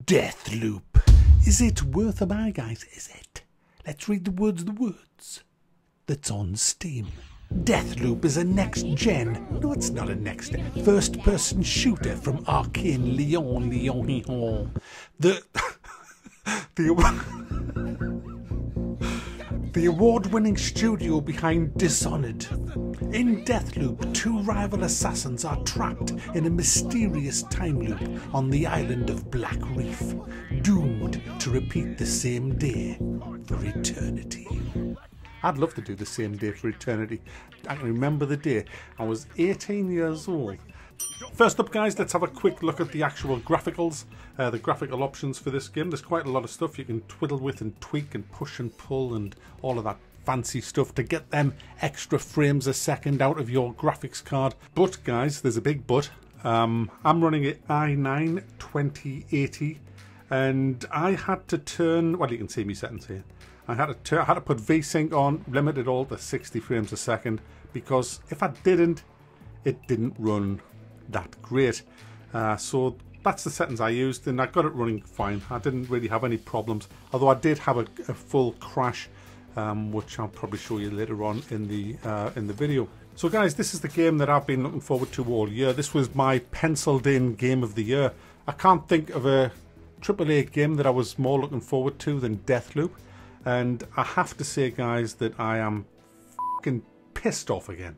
Deathloop. Is it worth a buy, guys? Is it? Let's read the words that's on Steam. Deathloop is a next-gen, no, it's not a next-gen, first-person shooter from Arcane Lyon. The award-winning studio behind Dishonored. In Deathloop, two rival assassins are trapped in a mysterious time loop on the island of Black Reef, doomed to repeat the same day for eternity. I'd love to do the same day for eternity. I can remember the day. I was 18 years old. First up, guys, let's have a quick look at the actual graphicals, the graphical options for this game. There's quite a lot of stuff you can twiddle with and tweak and push and pull and all of that fancy stuff to get them extra frames a second out of your graphics card. But, guys, there's a big but. I'm running an i9 2080 and I had to turn, well, you can see me settings here. I had to put VSync on, limit it all to 60 frames a second, because if I didn't, it didn't run that great. So that's the settings I used, and I got it running fine. I didn't really have any problems, although I did have a full crash, which I'll probably show you later on in the video. So guys, this is the game that I've been looking forward to all year. This was my penciled in game of the year. I can't think of a AAA game that I was more looking forward to than Deathloop. And I have to say, guys, that I am fucking pissed off again.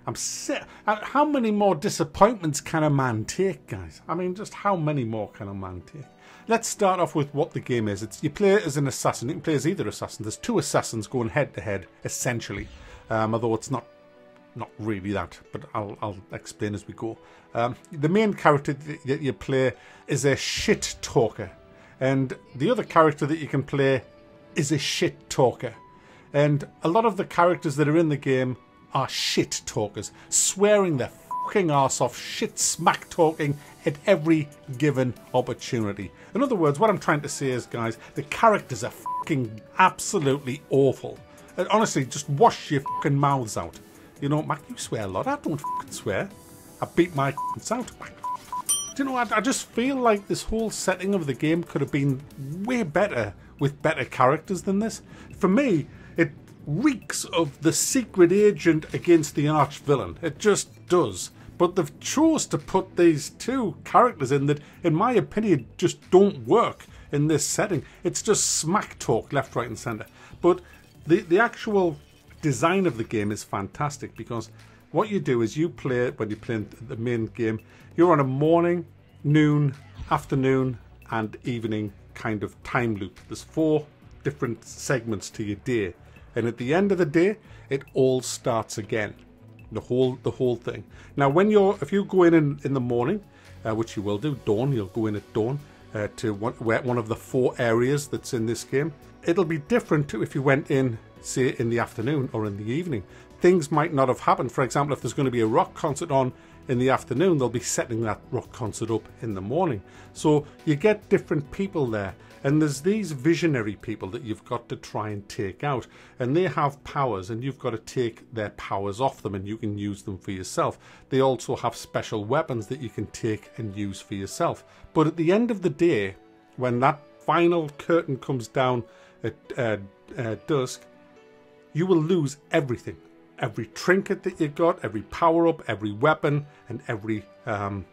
I'm sick. How many more disappointments can a man take, guys? I mean, just how many more can a man take? Let's start off with what the game is. You play as an assassin. You can play as either assassin. There's two assassins going head to head, essentially. Although it's not really that, but I'll explain as we go. The main character that you play is a shit talker, and the other character that you can play is a shit talker. And a lot of the characters that are in the game are shit talkers, swearing their fucking arse off, shit smack talking at every given opportunity. In other words, what I'm trying to say is, guys, the characters are fucking absolutely awful. And honestly, just wash your fucking mouths out. You know, Mac, you swear a lot. I don't fucking swear. I beat my out. Do you know, I just feel like this whole setting of the game could have been way better with better characters than this. For me, it reeks of the secret agent against the arch villain. It just does. But they've chose to put these two characters in that, in my opinion, just don't work in this setting. It's just smack talk left, right and centre. But the actual design of the game is fantastic, because what you do is you play, when you play the main game, you're on a morning, noon, afternoon and evening kind of time loop. There's 4 different segments to your day, and at the end of the day it all starts again, the whole thing. Now if you go in the morning, which you will do, dawn, you'll go in at dawn to one of the 4 areas that's in this game. It'll be different to if you went in, say, in the afternoon or in the evening. Things might not have happened. For example, if there's going to be a rock concert on in the afternoon, they'll be setting that rock concert up in the morning. So you get different people there, and there's these visionary people that you've got to try and take out, and they have powers, and you've got to take their powers off them, and you can use them for yourself. They also have special weapons that you can take and use for yourself. But at the end of the day, when that final curtain comes down at dusk, you will lose everything. Every trinket that you got, every power-up, every weapon, and every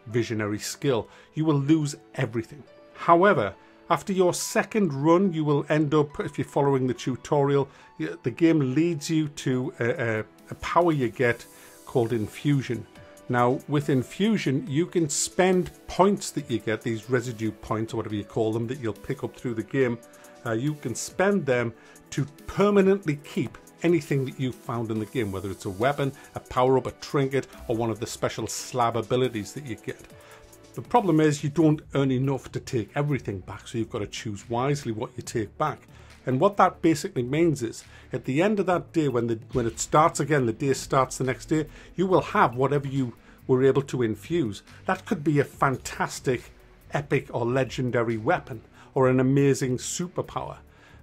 visionary skill. You will lose everything. However, after your second run, you will end up, if you're following the tutorial, the game leads you to a power you get called Infusion. Now, with Infusion, you can spend points that you get, these residue points, or whatever you call them, that you'll pick up through the game. You can spend them to permanently keep anything that you found in the game, whether it's a weapon, a power-up, a trinket, or one of the special slab abilities that you get. The problem is you don't earn enough to take everything back, so you've got to choose wisely what you take back. And what that basically means is, at the end of that day, when it starts again, the day starts the next day, you will have whatever you were able to infuse. That could be a fantastic, epic, or legendary weapon, or an amazing superpower.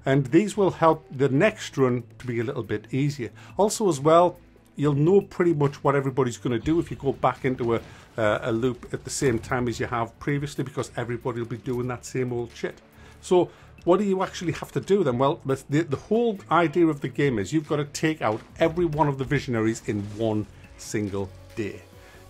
And these will help the next run to be a little bit easier. Also as well, you'll know pretty much what everybody's going to do if you go back into a loop at the same time as you have previously, because everybody will be doing that same old shit. So what do you actually have to do then? Well, the whole idea of the game is you've got to take out every one of the visionaries in one single day.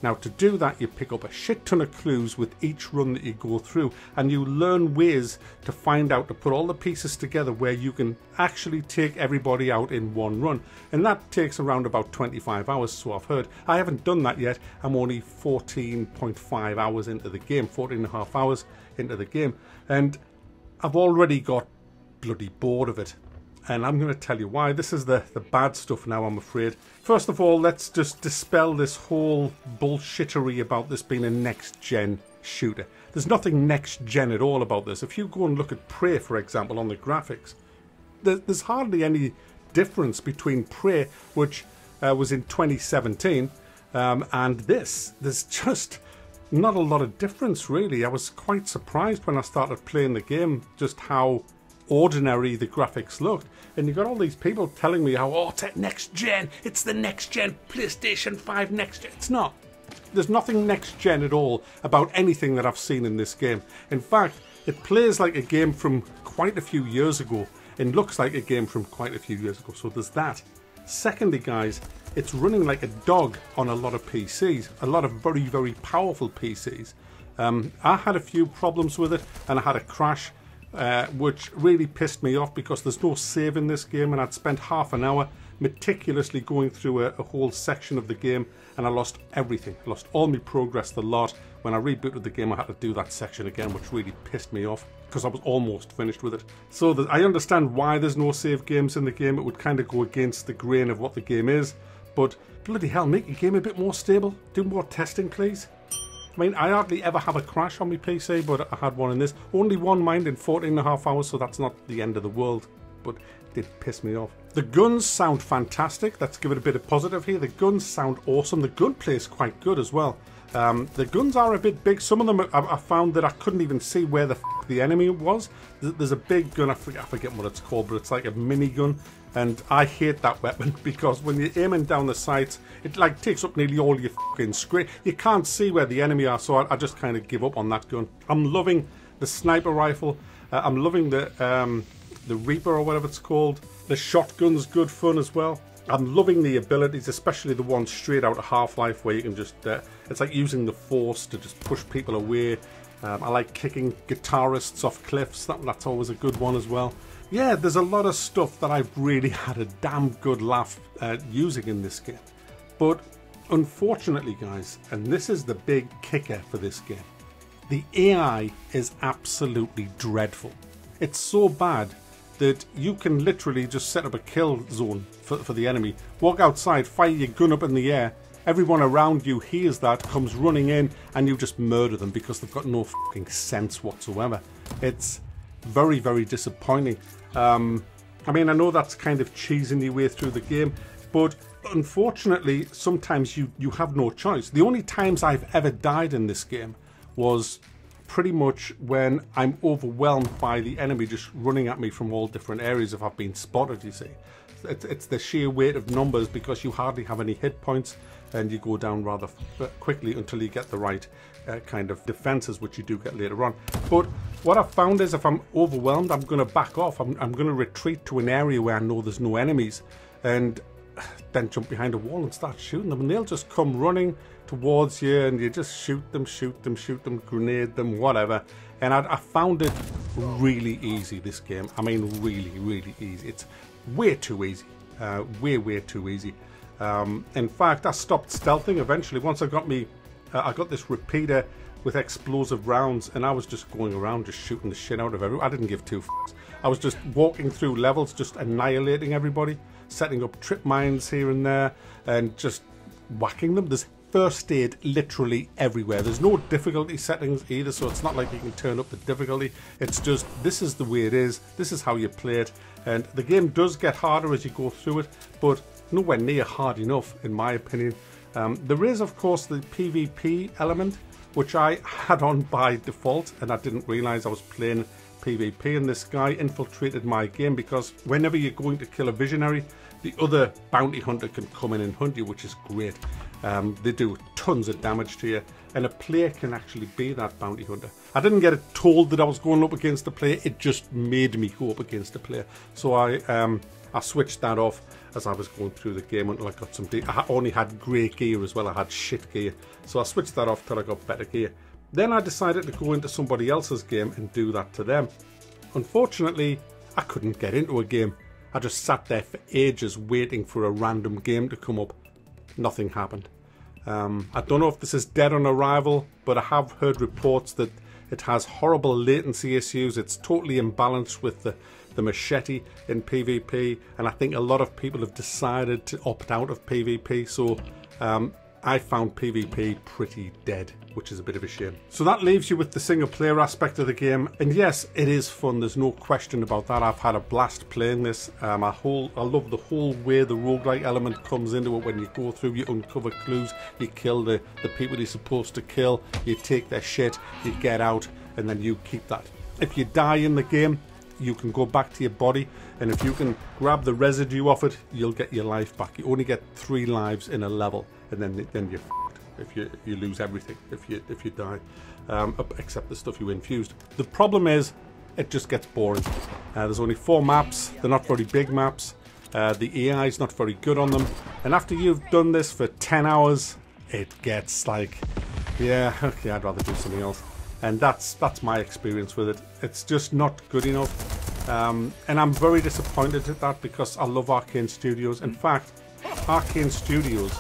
Now, to do that, you pick up a shit ton of clues with each run that you go through, and you learn ways to find out, to put all the pieces together where you can actually take everybody out in one run. And that takes around about 25 hours, so I've heard. I haven't done that yet. I'm only 14.5 hours into the game, 14.5 hours into the game, and I've already got bloody bored of it. And I'm going to tell you why. This is the bad stuff now, I'm afraid. First of all, let's just dispel this whole bullshittery about this being a next-gen shooter. There's nothing next-gen at all about this. If you go and look at Prey, for example, on the graphics, there's hardly any difference between Prey, which was in 2017, and this. There's just not a lot of difference, really. I was quite surprised when I started playing the game just how ordinary the graphics looked, and you got all these people telling me how, oh, it's next gen, it's the next gen PlayStation 5 next gen. It's not. There's nothing next gen at all about anything that I've seen in this game. In fact, it plays like a game from quite a few years ago and looks like a game from quite a few years ago, so there's that. Secondly, guys, it's running like a dog on a lot of PCs, a lot of very, very powerful PCs. I had a few problems with it, and I had a crash, which really pissed me off because there's no save in this game, and I'd spent half an hour meticulously going through a whole section of the game, and I lost everything. I lost all my progress, the lot. When I rebooted the game, I had to do that section again, which really pissed me off because I was almost finished with it. So I understand why there's no save games in the game. It would kind of go against the grain of what the game is, but bloody hell, make your game a bit more stable. Do more testing, please. I mean, I hardly ever have a crash on my PC, but I had one in this. Only one, mind, in 14.5 hours, so that's not the end of the world, but it did piss me off. The guns sound fantastic. Let's give it a bit of positive here. The guns sound awesome. The gunplay is quite good as well. The guns are a bit big. Some of them I found that I couldn't even see where the enemy was. There's a big gun, I forget what it's called, but it's like a minigun. And I hate that weapon because when you're aiming down the sights, it like takes up nearly all your fucking screen. You can't see where the enemy are, so I just kind of give up on that gun. I'm loving the sniper rifle. I'm loving the Reaper or whatever it's called. The shotgun's good fun as well. I'm loving the abilities, especially the one straight out of Half-Life where you can just, it's like using the Force to just push people away. I like kicking guitarists off cliffs. That's always a good one as well. Yeah, there's a lot of stuff that I've really had a damn good laugh using in this game. But unfortunately, guys, and this is the big kicker for this game, the AI is absolutely dreadful. It's so bad that you can literally just set up a kill zone for the enemy, walk outside, fire your gun up in the air, everyone around you hears that, comes running in, and you just murder them because they've got no fucking sense whatsoever. It's very, very disappointing. I mean, I know that's kind of cheesing your way through the game, but unfortunately, sometimes you have no choice. The only times I've ever died in this game was pretty much when I'm overwhelmed by the enemy just running at me from all different areas if I've been spotted, you see. It's the sheer weight of numbers because you hardly have any hit points and you go down rather quickly until you get the right kind of defenses, which you do get later on. But what I've found is if I'm overwhelmed, I'm going to back off. I'm going to retreat to an area where I know there's no enemies and then jump behind a wall and start shooting them, and they'll just come running towards you and you just shoot them, grenade them, whatever. And I found it really easy, this game. I mean, really easy. It's way too easy. Way too easy. In fact, I stopped stealthing eventually. Once I got I got this repeater with explosive rounds, and I was just going around just shooting the shit out of everyone. I didn't give two fucks. I was just walking through levels, just annihilating everybody, setting up trip mines here and there, and just whacking them. There's first aid literally everywhere. There's no difficulty settings either, so it's not like you can turn up the difficulty. It's just, this is the way it is. This is how you play it. And the game does get harder as you go through it, but nowhere near hard enough, in my opinion. There is, of course, the PvP element, which I had on by default, and I didn't realize I was playing PvP, and this guy infiltrated my game because whenever you're going to kill a visionary, the other bounty hunter can come in and hunt you, which is great. They do tons of damage to you, and a player can actually be that bounty hunter. I didn't get it told that I was going up against a player, it just made me go up against a player. So I switched that off as I was going through the game until I got some I only had great gear as well, I had shit gear. So I switched that off till I got better gear. Then I decided to go into somebody else's game and do that to them. Unfortunately, I couldn't get into a game. I just sat there for ages waiting for a random game to come up. Nothing happened. I don't know if this is dead on arrival, but I have heard reports that it has horrible latency issues. It's totally imbalanced with the machete in PvP, and I think a lot of people have decided to opt out of PvP, so I found PvP pretty dead, which is a bit of a shame. So that leaves you with the single player aspect of the game, and yes, it is fun, there's no question about that. I've had a blast playing this. I love the whole way the roguelike element comes into it. When you go through, you uncover clues, you kill the people you're supposed to kill, you take their shit, you get out, and then you keep that. If you die in the game, you can go back to your body, and if you can grab the residue off it, you'll get your life back. You only get 3 lives in a level, and then you're fucked if you lose everything if you die, except the stuff you infused. The problem is it just gets boring. There's only 4 maps. They're not very big maps. The AI is not very good on them, and after you've done this for 10 hours, it gets like, yeah, okay, I'd rather do something else. And that's my experience with it. It's just not good enough, and I'm very disappointed at that because I love Arcane Studios. In fact, Arcane Studios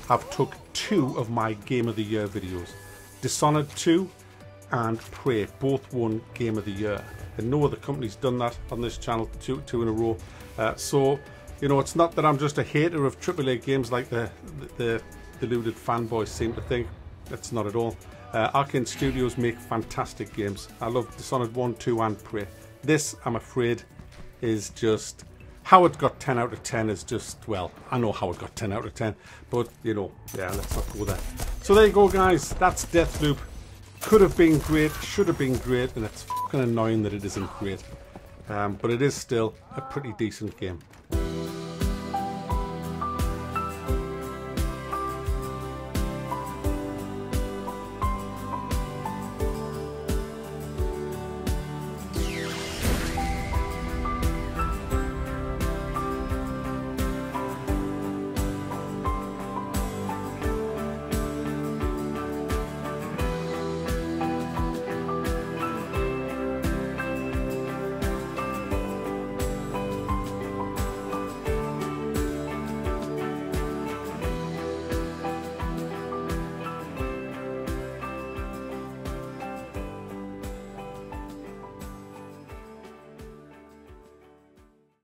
have took 2 of my Game of the Year videos. Dishonored 2 and Prey both won Game of the Year, and no other company's done that on this channel, two in a row. So, you know, it's not that I'm just a hater of AAA games like the deluded fanboys seem to think. It's not at all. Arcane Studios make fantastic games. I love Dishonored 1, 2 and Prey. This, I'm afraid, is just... How it got 10 out of 10 is just, well, I know how it got 10 out of 10, but, you know, yeah, let's not go there. So there you go, guys. That's Deathloop. Could have been great, should have been great, and it's fucking annoying that it isn't great. But it is still a pretty decent game.